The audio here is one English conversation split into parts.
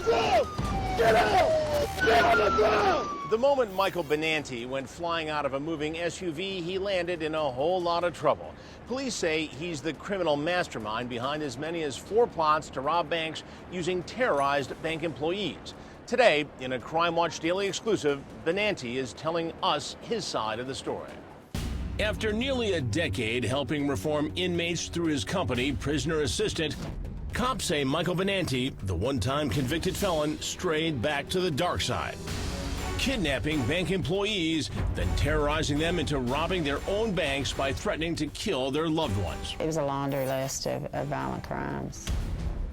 Get out! Get on the ground! The moment Michael Benanti went flying out of a moving SUV, he landed in a whole lot of trouble. Police say he's the criminal mastermind behind as many as 4 plots to rob banks using terrorized bank employees. Today, in a Crime Watch Daily exclusive, Benanti is telling us his side of the story. After nearly a decade helping reform inmates through his company, Prisoner Assistant, cops say Michael Benanti, the one-time convicted felon, strayed back to the dark side, kidnapping bank employees, then terrorizing them into robbing their own banks by threatening to kill their loved ones. It was a laundry list of violent crimes.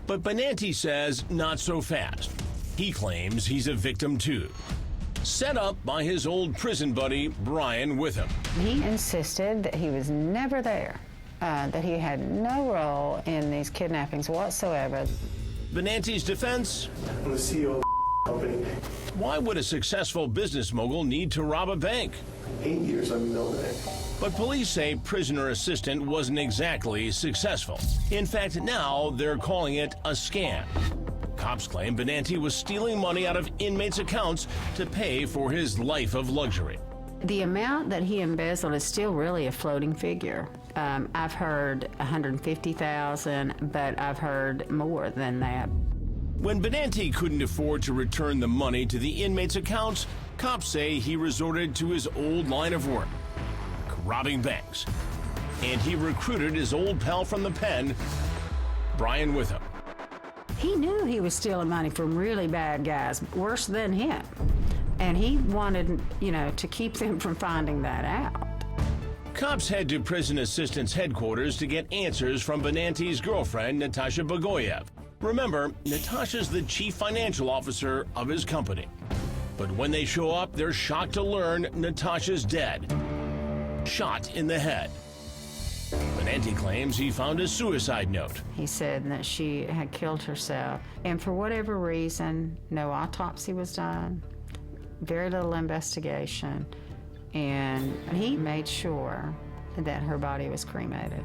But Benanti says not so fast. He claims he's a victim too. Set up by his old prison buddy, Brian Witham. He insisted that he was never there, that he had no role in these kidnappings whatsoever. Benanti's defense? I'm the CEO of the company. Why would a successful business mogul need to rob a bank? 8 years I've been building it. But police say Prisoner Assistant wasn't exactly successful. In fact, now they're calling it a scam. Cops claim Benanti was stealing money out of inmates' accounts to pay for his life of luxury. The amount that he embezzled is still really a floating figure. I've heard $150,000, but I've heard more than that. When Benanti couldn't afford to return the money to the inmates' accounts, cops say he resorted to his old line of work, robbing banks. And he recruited his old pal from the pen, Brian Witham. He knew he was stealing money from really bad guys, worse than him. And he wanted, to keep them from finding that out. Cops head to Prison Assistant's headquarters to get answers from Benanti's girlfriend, Natasha Bagoyev. Remember, Natasha's the chief financial officer of his company. But when they show up, they're shocked to learn Natasha's dead. Shot in the head. Benanti claims he found a suicide note. He said that she had killed herself. And for whatever reason, no autopsy was done, very little investigation, and he made sure that her body was cremated.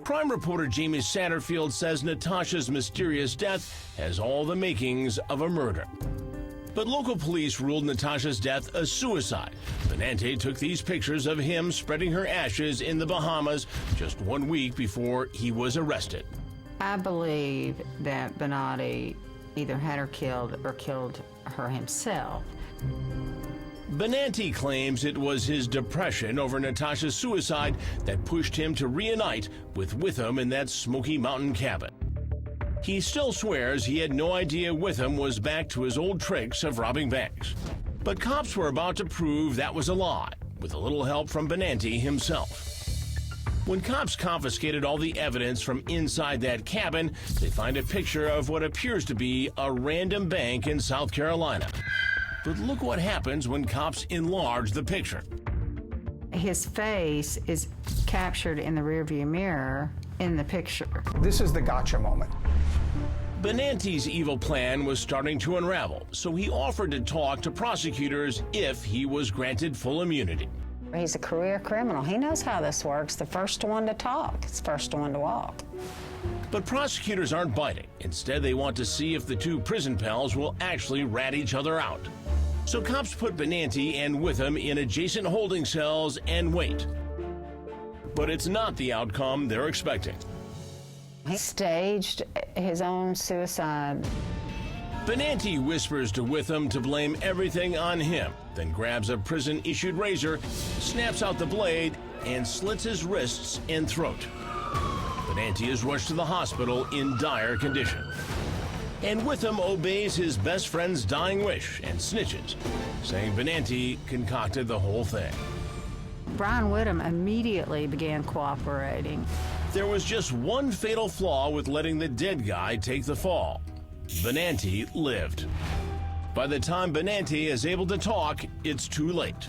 Crime reporter Jamie Satterfield says Natasha's mysterious death has all the makings of a murder. But local police ruled Natasha's death a suicide. Benanti took these pictures of him spreading her ashes in the Bahamas just 1 week before he was arrested. I believe that Benanti either had her killed or killed her himself. Benanti claims it was his depression over Natasha's suicide that pushed him to reunite with Witham in that Smoky Mountain cabin. He still swears he had no idea Witham was back to his old tricks of robbing banks. But cops were about to prove that was a lie, with a little help from Benanti himself. When cops confiscated all the evidence from inside that cabin, they find a picture of what appears to be a random bank in South Carolina. But look what happens when cops enlarge the picture. His face is captured in the rearview mirror in the picture. This is the gotcha moment. Benanti's evil plan was starting to unravel, so he offered to talk to prosecutors if he was granted full immunity. He's a career criminal. He knows how this works. The first one to talk is the first one to walk. But prosecutors aren't biting. Instead, they want to see if the two prison pals will actually rat each other out. So cops put Benanti and Witham in adjacent holding cells and wait. But it's not the outcome they're expecting. He staged his own suicide. Benanti whispers to Witham to blame everything on him, then grabs a prison-issued razor, snaps out the blade, and slits his wrists and throat. Benanti is rushed to the hospital in dire condition. And Witham obeys his best friend's dying wish and snitches, saying Benanti concocted the whole thing. Brian Witham immediately began cooperating. There was just one fatal flaw with letting the dead guy take the fall. Benanti lived. By the time Benanti is able to talk, it's too late.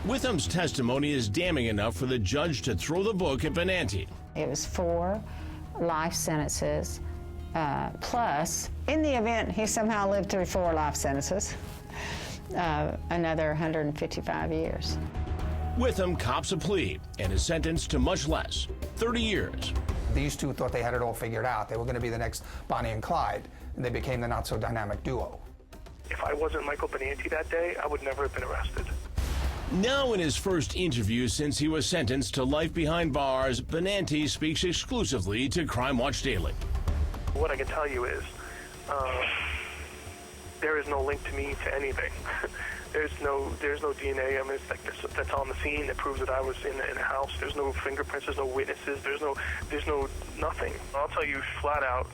Witham's testimony is damning enough for the judge to throw the book at Benanti. It was 4 life sentences, plus, in the event he somehow lived through 4 life sentences, another 155 years. Witham cops a plea and is sentenced to much less, 30 years. These two thought they had it all figured out. They were going to be the next Bonnie and Clyde. and they became the not-so-dynamic duo. If I wasn't Michael Benanti that day, I would never have been arrested. Now in his first interview since he was sentenced to life behind bars, Benanti speaks exclusively to Crime Watch Daily. What I can tell you is there is no link to me to anything. There's no DNA. I mean, it's like that's on the scene that proves that I was in the house. There's no fingerprints. There's no witnesses. There's no nothing. I'll tell you flat out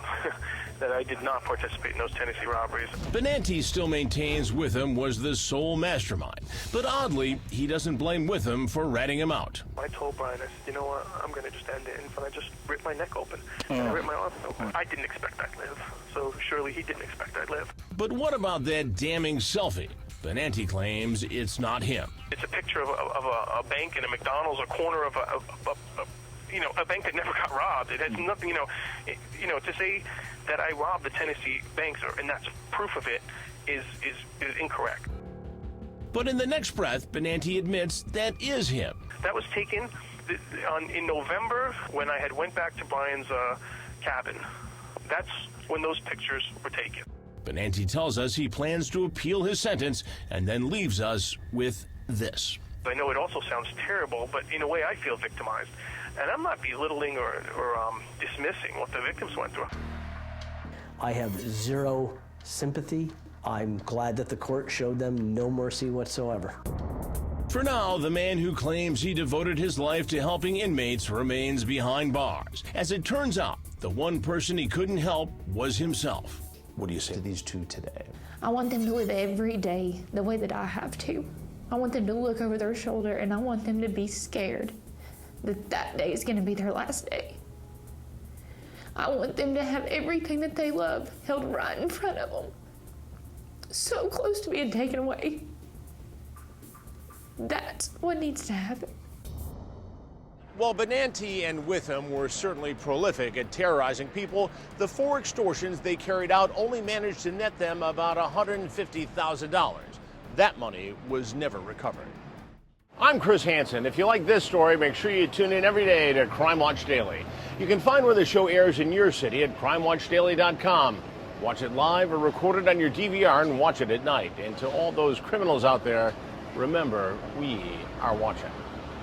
that I did not participate in those Tennessee robberies. Benanti still maintains Witham was the sole mastermind, but oddly, he doesn't blame Witham for ratting him out. I told Brian, I said, you know what, I'm going to just end it, and I just ripped my neck open, and I ripped my arm open. I didn't expect I'd live, so surely he didn't expect I'd live. But what about that damning selfie? Benanti claims it's not him. It's a picture of a bank and a McDonald's, a corner of a bank that never got robbed. It has nothing, to say that I robbed the Tennessee banks, and that's proof of it, is incorrect. But in the next breath, Benanti admits that is him. That was taken in November when I had went back to Brian's cabin. That's when those pictures were taken. Benanti tells us he plans to appeal his sentence and then leaves us with this. I know it also sounds terrible, but in a way I feel victimized. And I'm not belittling or dismissing what the victims went through. I have zero sympathy. I'm glad that the court showed them no mercy whatsoever. For now, the man who claims he devoted his life to helping inmates remains behind bars. As it turns out, the one person he couldn't help was himself. What do you say to these two today? I want them to live every day the way that I have to. I want them to look over their shoulder, and I want them to be scared that that day is going to be their last day. I want them to have everything that they love held right in front of them, so close to being taken away. That's what needs to happen. While Benanti and Witham were certainly prolific at terrorizing people, the 4 extortions they carried out only managed to net them about $150,000. That money was never recovered. I'm Chris Hansen. If you like this story, make sure you tune in every day to Crime Watch Daily. You can find where the show airs in your city at crimewatchdaily.com. Watch it live or record it on your DVR and watch it at night. And to all those criminals out there, remember, we are watching.